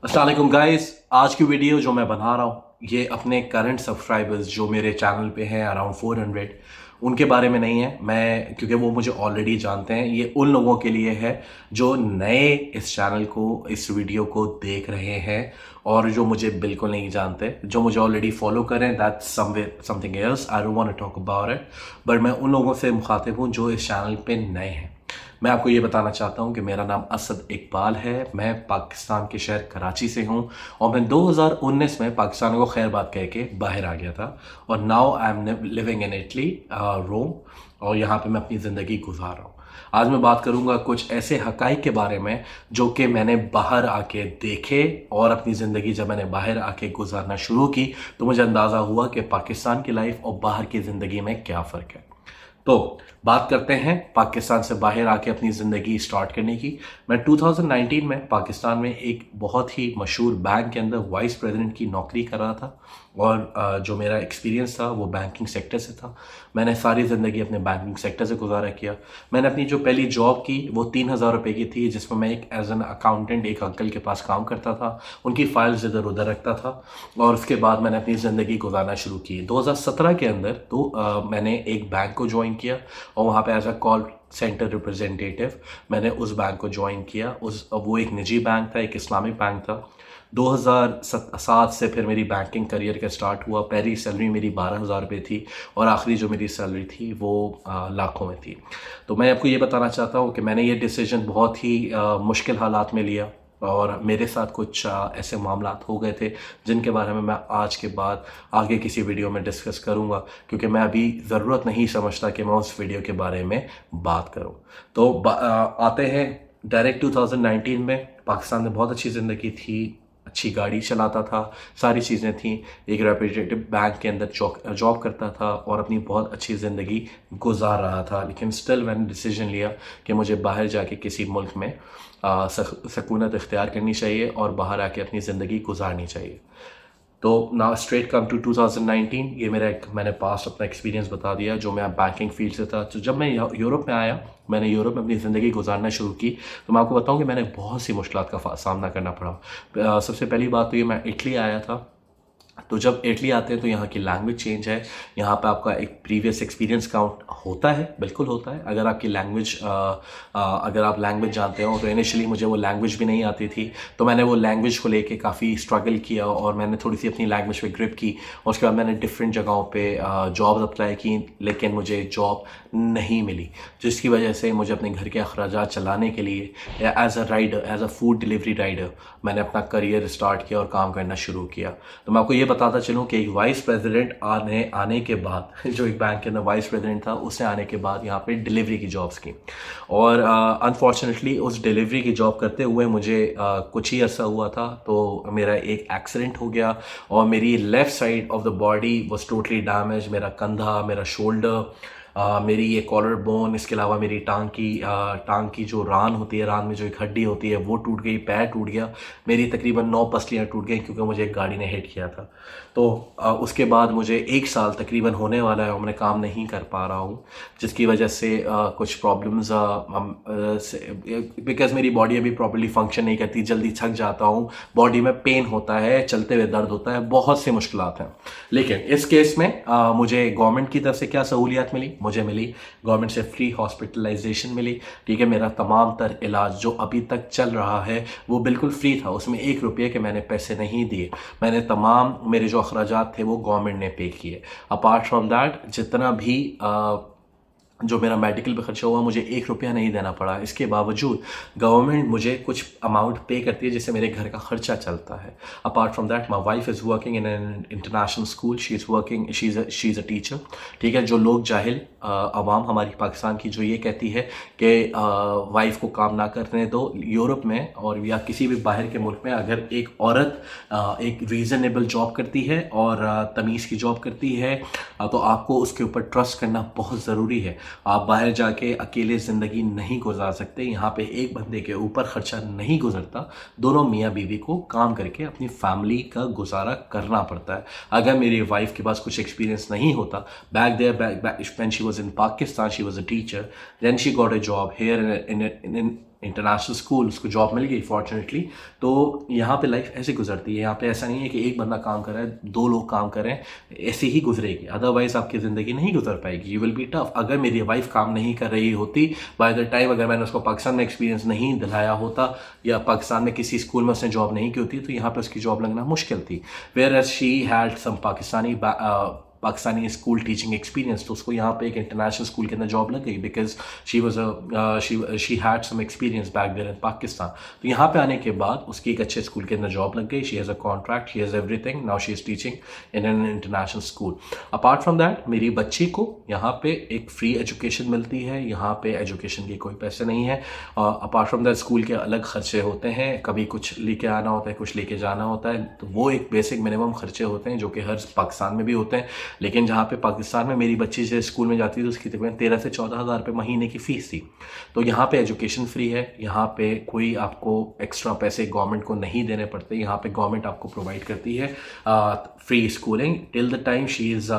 अस्सलाम वालेकुम गाइस। आज की वीडियो जो मैं बना रहा हूँ ये अपने करंट सब्सक्राइबर्स जो मेरे चैनल पे हैं अराउंड 400 उनके बारे में नहीं है। मैं क्योंकि वो मुझे ऑलरेडी जानते हैं, ये उन लोगों के लिए है जो नए इस चैनल को, इस वीडियो को देख रहे हैं और जो मुझे बिल्कुल नहीं जानते। जो मुझे ऑलरेडी फॉलो करें that's something else, I don't want to talk about it. But मैं उन लोगों से मुखातिब हूँ जो इस चैनल पे नए हैं। मैं आपको ये बताना चाहता हूँ कि मेरा नाम असद इकबाल है। मैं पाकिस्तान के शहर कराची से हूँ और मैं 2019 में पाकिस्तान को खैर बात कह के बाहर आ गया था और now I am living in Italy, Rome, और यहाँ पे मैं अपनी ज़िंदगी गुजार रहा हूँ। आज मैं बात करूँगा कुछ ऐसे हकाइक के बारे में जो कि मैंने बाहर आके देखे और अपनी ज़िंदगी जब मैंने बाहर आके गुजारना शुरू की तो मुझे अंदाज़ा हुआ कि पाकिस्तान की लाइफ और बाहर की ज़िंदगी में क्या फ़र्क है। तो बात करते हैं पाकिस्तान से बाहर आके अपनी ज़िंदगी स्टार्ट करने की। मैं 2019 में पाकिस्तान में एक बहुत ही मशहूर बैंक के अंदर वाइस प्रेसिडेंट की नौकरी कर रहा था और जो मेरा एक्सपीरियंस था वो बैंकिंग सेक्टर से था। मैंने सारी ज़िंदगी अपने बैंकिंग सेक्टर से गुजारा किया। मैंने अपनी जो पहली जॉब की वो 3,000 रुपये की थी, जिसमें मैं एक एज एन अकाउंटेंट एक अंकल के पास काम करता था, उनकी फाइल्स इधर उधर रखता था और उसके बाद मैंने अपनी ज़िंदगी गुजारना शुरू की। 2017 के अंदर तो मैंने एक बैंक को ज्वाइन किया और वहाँ पे as a call centre representative मैंने उस बैंक को ज्वाइन किया। वो एक निजी बैंक था, एक इस्लामिक बैंक था। 2007 से फिर मेरी बैंकिंग करियर का स्टार्ट हुआ। पहली सैलरी मेरी 12,000 रुपये थी और आखिरी जो मेरी सैलरी थी वो लाखों में थी। तो मैं आपको ये बताना चाहता हूँ कि मैंने ये डिसीजन बहुत ही मुश्किल हालात में लिया और मेरे साथ कुछ ऐसे मामलात हो गए थे जिनके बारे में मैं आज के बाद आगे किसी वीडियो में डिस्कस करूंगा, क्योंकि मैं अभी ज़रूरत नहीं समझता कि मैं उस वीडियो के बारे में बात करूं। तो आते हैं डायरेक्ट 2019 में। पाकिस्तान में बहुत अच्छी ज़िंदगी थी, अच्छी गाड़ी चलाता था, सारी चीज़ें थी, एक रेपुटेटिव बैंक के अंदर जॉब करता था और अपनी बहुत अच्छी ज़िंदगी गुजार रहा था। लेकिन स्टिल मैंने डिसीजन लिया कि मुझे बाहर जाके किसी मुल्क में सकूनत इख्तियार करनी चाहिए और बाहर आके अपनी ज़िंदगी गुजारनी चाहिए। तो ना स्ट्रेट कम टू 2019, ये मैंने पास्ट अपना एक्सपीरियंस बता दिया जो मैं बैंकिंग फील्ड से था। तो जब मैं यूरोप में आया, मैंने यूरोप में अपनी ज़िंदगी गुजारना शुरू की, तो मैं आपको बताऊं कि मैंने बहुत सी मुश्किलात का सामना करना पड़ा। सबसे पहली बात तो ये, मैं इटली आया था। तो जब इटली आते हैं तो यहाँ की लैंग्वेज चेंज है। यहाँ पे आपका एक प्रीवियस एक्सपीरियंस काउंट होता है, बिल्कुल होता है। अगर आपकी लैंग्वेज अगर आप लैंग्वेज जानते हो तो इनिशियली मुझे वो लैंग्वेज भी नहीं आती थी, तो मैंने वो लैंग्वेज को लेके काफ़ी स्ट्रगल किया और मैंने थोड़ी सी अपनी लैंग्वेज पे ग्रिप की और उसके बाद मैंने डिफरेंट जगहों पे जॉब्स अप्लाई की, लेकिन मुझे जॉब नहीं मिली, जिसकी वजह से मुझे अपने घर के अखराजात चलाने के लिए as a rider, as a food delivery rider मैंने अपना करियर स्टार्ट किया और काम करना शुरू किया। तो मैं आपको ये बताता चलूँ कि एक वाइस प्रेसिडेंट आने के बाद जो एक बैंक के अंदर वाइस प्रेसिडेंट था, उसने आने के बाद यहाँ पे डिलीवरी की जॉब्स की और अनफॉर्चुनेटली उस डिलीवरी की जॉब करते हुए मुझे कुछ ही अर्सा हुआ था तो मेरा एक एक्सीडेंट हो गया और मेरी left side of the body was totally damage. मेरा कंधा, मेरा शोल्डर, मेरी ये कॉलर बोन, इसके अलावा मेरी टांग की जो रान होती है, रान में जो एक हड्डी होती है वो टूट गई, पैर टूट गया, मेरी तकरीबन 9 पसलियाँ टूट गई क्योंकि मुझे एक गाड़ी ने हिट किया था। तो उसके बाद मुझे 1 साल तकरीबन होने वाला है और मैं काम नहीं कर पा रहा हूँ, जिसकी वजह से कुछ प्रॉब्लम्स, बिकॉज मेरी बॉडी अभी प्रॉपर्ली फंक्शन नहीं करती, जल्दी थक जाता हूँ, बॉडी में पेन होता है, चलते हुए दर्द होता है, बहुत सी मुश्किलात हैं। लेकिन इस केस में मुझे गवर्नमेंट की तरफ से क्या सहूलियत मिली? मुझे मिली गवर्नमेंट से फ्री हॉस्पिटलाइजेशन मिली। ठीक है, मेरा तमाम तर इलाज जो अभी तक चल रहा है वो बिल्कुल फ्री था, उसमें 1 रुपये के मैंने पैसे नहीं दिए। मैंने तमाम मेरे जो अखराजात थे वो गवर्नमेंट ने पे किए। अपार्ट फ्रॉम दैट जितना भी जो मेरा मेडिकल पे खर्चा हुआ, मुझे 1 रुपया नहीं देना पड़ा। इसके बावजूद गवर्नमेंट मुझे कुछ अमाउंट पे करती है जिससे मेरे घर का खर्चा चलता है। Apart from that my wife is working in an international school, she is a teacher. ठीक है, जो लोग जाहिल अवाम हमारी पाकिस्तान की जो ये कहती है कि वाइफ को काम ना करने दो, यूरोप में और या किसी भी बाहर के मुल्क में अगर एक औरत एक रीज़नेबल जॉब करती है और तमीज़ की जॉब करती है तो आपको उसके ऊपर ट्रस्ट करना बहुत ज़रूरी है। आप बाहर जाके अकेले ज़िंदगी नहीं गुजार सकते। यहाँ पे एक बंदे के ऊपर ख़र्चा नहीं गुजरता, दोनों मियाँ बीवी को काम करके अपनी फैमिली का गुजारा करना पड़ता है। अगर मेरी वाइफ के पास कुछ एक्सपीरियंस नहीं होता, back when she was in Pakistan, she was a teacher, then she got a job here in international school, उसको जॉब मिल गई फॉर्चुनेटली। तो यहाँ पे लाइफ ऐसे गुजरती है, यहाँ पे ऐसा नहीं है कि एक बंदा काम कर रहा है, दो लोग काम कर रहे हैं, ऐसे ही गुजरेगी, अदरवाइज आपकी ज़िंदगी नहीं गुजर पाएगी, यू विल बी टफ। अगर मेरी वाइफ काम नहीं कर रही होती बाय द टाइम, अगर मैंने उसको पाकिस्तान में एक्सपीरियंस नहीं दिलाया होता या पाकिस्तान में किसी स्कूल में उसने जॉब नहीं की होती, तो यहाँ पे उसकी जॉब लगना मुश्किल थी। Whereas she had some Pakistani school teaching experience, तो उसको यहाँ पे एक इंटरनेशनल स्कूल के अंदर जॉब लग गई, because she had some experience back there in Pakistan. तो यहाँ पे आने के बाद उसकी एक अच्छे स्कूल के अंदर जॉब लग गई, she has a contract, she has everything, now she is teaching in an international school. Apart from that मेरी बच्ची को यहाँ पे एक फ्री एजुकेशन मिलती है, यहाँ पे एजुकेशन के कोई पैसे नहीं है। अपार्ट फ्रॉम दैट स्कूल के अलग खर्चे होते हैं, कभी कुछ लेके आना होता है, कुछ लेके जाना होता है, तो वो एक बेसिक मिनिमम खर्चे होते हैं जो कि हर पाकिस्तान में भी होते हैं। लेकिन जहाँ पे पाकिस्तान में मेरी बच्ची जो स्कूल में जाती थी, तो उसकी तकरीबन 13 से 14 हज़ार रुपये महीने की फ़ीस थी। तो यहाँ पे एजुकेशन फ्री है, यहाँ पे कोई आपको एक्स्ट्रा पैसे गवर्नमेंट को नहीं देने पड़ते, यहाँ पे गवर्नमेंट आपको प्रोवाइड करती है free schooling till the time she is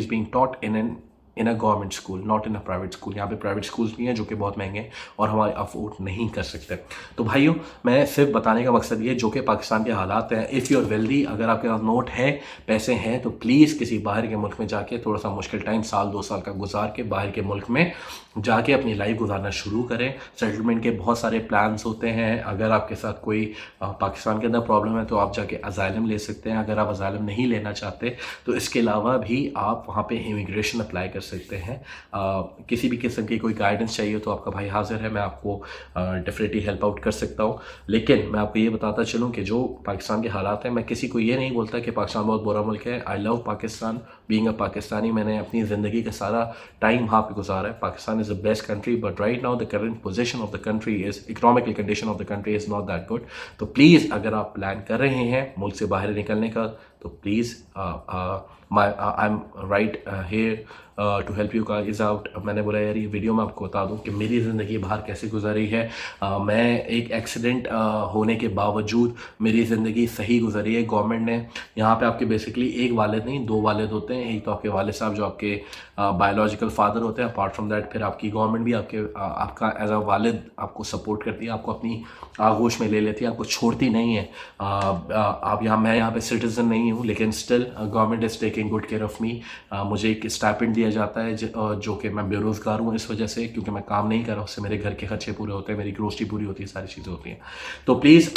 being taught in a government school, not in a private school. यहाँ पे प्राइवेट स्कूल्स भी हैं जो कि बहुत महंगे हैं और हमारे अफोर्ड नहीं कर सकते। तो भाइयों, मैं सिर्फ बताने का मकसद ये जो कि पाकिस्तान के हालात हैं, इफ़ यू आर वेल्दी, अगर आपके पास नोट है, पैसे हैं, तो प्लीज़ किसी बाहर के मुल्क में जाके थोड़ा सा मुश्किल टाइम 1-2 साल का गुजार के बाहर के मुल्क में जाके अपनी लाइफ गुजारना शुरू करें। सेटलमेंट के बहुत सारे प्लान्स होते हैं। अगर आपके साथ कोई पाकिस्तान के अंदर प्रॉब्लम है तो आप जाके अजाइलम ले सकते हैं। अगर आप अजाइलम नहीं लेना चाहते तो इसके अलावा भी आप वहाँ पे इमिग्रेशन अप्लाई कर सकते हैं। किसी भी किस्म की कोई गाइडेंस चाहिए तो आपका भाई हाजिर है, मैं आपको डेफिनेटली हेल्प आउट कर सकता हूँ। लेकिन मैं आपको ये बताता चलूँ कि जो पाकिस्तान के हालात हैं, मैं किसी को ये नहीं बोलता कि पाकिस्तान बहुत बुरा मुल्क है। I love Pakistan, being a Pakistani, मैंने अपनी ज़िंदगी का सारा टाइम वहाँ पे गुजारा है। Pakistan is the best country, but right now the current position of the country is, economical condition of the country is not that good. तो प्लीज़ अगर आप प्लान कर रहे हैं मुल्क से बाहर निकलने का, तो please I am right here to help you guys out. मैंने बोला यार ये वीडियो में आपको बता दूं कि मेरी ज़िंदगी बाहर कैसे गुजरी है। मैं एक एक्सीडेंट होने के बावजूद मेरी ज़िंदगी सही गुजरी है। गवर्नमेंट ने यहाँ पे आपके बेसिकली एक वालिद नहीं, 2 वालिद होते हैं। एक तो आपके वालिद साहब जो आपके बायोलॉजिकल फादर होते हैं, अपार्ट फ्रॉम दैट फिर आपकी गवर्नमेंट भी आपका एज अ वालिद आपको सपोर्ट करती है, आपको अपनी आगोश में ले लेती है, आपको छोड़ती नहीं है। आप मैं यहाँ पे सिटीज़न नहीं हूँ, लेकिन still government is taking good care of me. मुझे एक स्टाइपेंड दिया जाता है जो कि मैं बेरोज़गार हूँ इस वजह से, क्योंकि मैं काम नहीं कर रहा, उससे मेरे घर के खर्चे पूरे होते हैं, मेरी ग्रोसरी पूरी होती है, सारी चीज़ें होती हैं। तो प्लीज़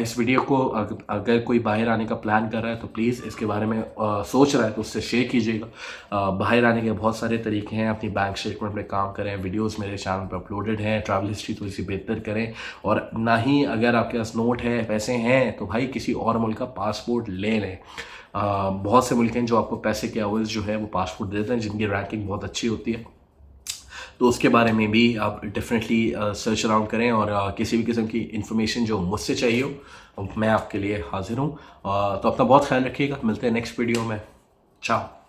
इस वीडियो को अगर कोई बाहर आने का प्लान कर रहा है तो प्लीज़ इसके बारे में सोच रहा है तो उससे शेयर कीजिएगा। बाहर आने के बहुत सारे तरीके हैं। अपनी बैंक स्टेटमेंट में काम करें, वीडियोज़ मेरे चैनल पर अपलोडेड हैं, ट्रैवल हिस्ट्री थोड़ी सी बेहतर करें। और ना ही अगर आपके पास नोट है, पैसे हैं, तो भाई किसी और मुल्क का पासपोर्ट ले लें। बहुत से मुल्क हैं जो आपको पैसे के अवज़ जो है वो पासपोर्ट देते हैं, जिनकी रैंकिंग बहुत अच्छी होती है। तो उसके बारे में भी आप डेफिनेटली सर्च अराउंड करें और किसी भी किस्म की इन्फॉर्मेशन जो मुझसे चाहिए हो मैं आपके लिए हाजिर हूँ। तो अपना बहुत ख्याल रखिएगा। मिलते हैं नेक्स्ट वीडियो में। चाओ।